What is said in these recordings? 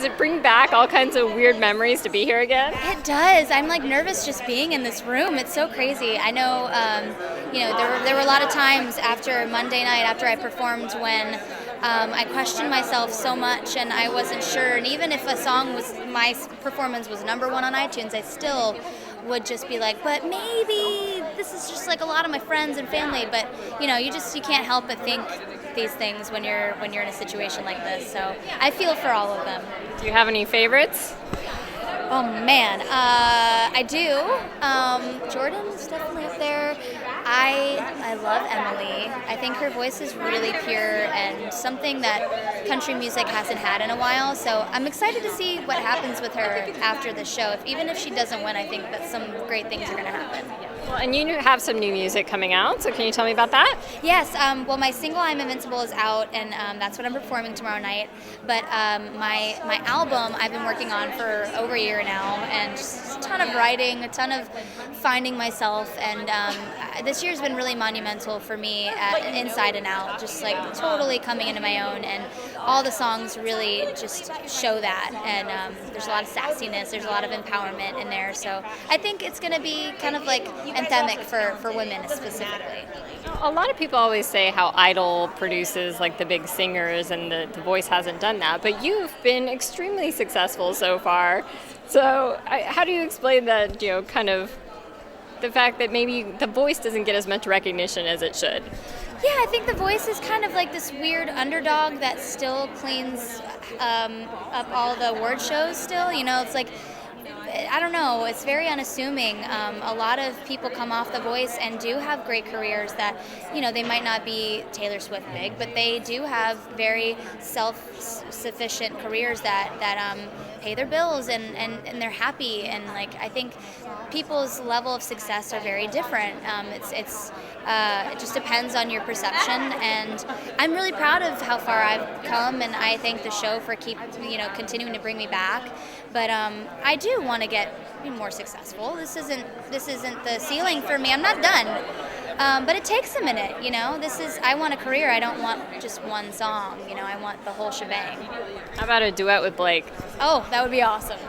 Does it bring back all kinds of weird memories to be here again? It does. I'm like nervous just being in this room. It's so crazy. I know, there were a lot of times after Monday night, after I performed, when I questioned myself so much and I wasn't sure. And even if my performance was #1 on iTunes, I still would just be like, but maybe this is just like a lot of my friends and family. But you can't help but think these things when you're in a situation like this. So I feel for all of them. Do you have any favorites? Oh man, I do. Jordan's definitely up there. I love Emily. I think her voice is really pure and something that country music hasn't had in a while. So I'm excited to see what happens with her after the show. Even if she doesn't win, I think that some great things are going to happen. Well, and you have some new music coming out, so can you tell me about that? Yes, well, my single "I'm Invincible" is out, and that's what I'm performing tomorrow night. But my album I've been working on for over a year now, and just a ton of writing, a ton of finding myself, and this year's been really monumental for me, inside and out, just like totally coming into my own, and all the songs really just show that, and there's a lot of sassiness, there's a lot of empowerment in there, so I think it's going to be kind of like anthemic for women specifically. A lot of people always say how Idol produces like the big singers and the Voice hasn't done that, but you've been extremely successful so far. So how do you explain that, kind of the fact that maybe the Voice doesn't get as much recognition as it should? Yeah, I think The Voice is kind of like this weird underdog that still cleans up all the award shows still. It's like, I don't know, it's very unassuming. A lot of people come off The Voice and do have great careers that, they might not be Taylor Swift big, but they do have very self-sufficient careers that pay their bills and they're happy. And like, I think people's level of success are very different. It just depends on your perception, and I'm really proud of how far I've come, and I thank the show for continuing to bring me back. But I do want to get more successful. This isn't the ceiling for me. I'm not done. But it takes a minute, I want a career. I don't want just one song, I want the whole shebang. How about a duet with Blake? Oh, that would be awesome.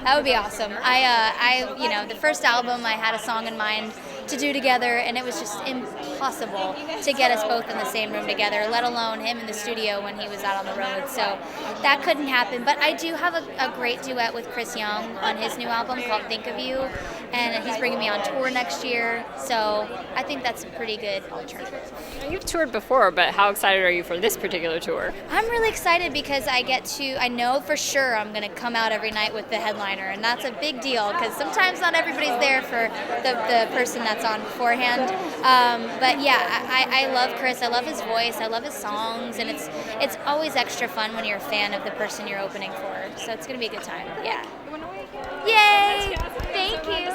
That would be awesome. The first album, I had a song in mind to do together, and it was just impossible to get us both in the same room together, let alone him in the studio when he was out on the road. So that couldn't happen. But I do have a great duet with Chris Young on his new album called Think of You, and he's bringing me on tour next year. So I think that's a pretty good alternative. You've toured before, but how excited are you for this particular tour? I'm really excited because I know for sure I'm going to come out every night with the headliner, and that's a big deal because sometimes not everybody's there for the person that's on beforehand. But yeah, I love Chris. I love his voice. I love his songs, and it's always extra fun when you're a fan of the person you're opening for. So it's going to be a good time. Yeah. Yay! Thank you.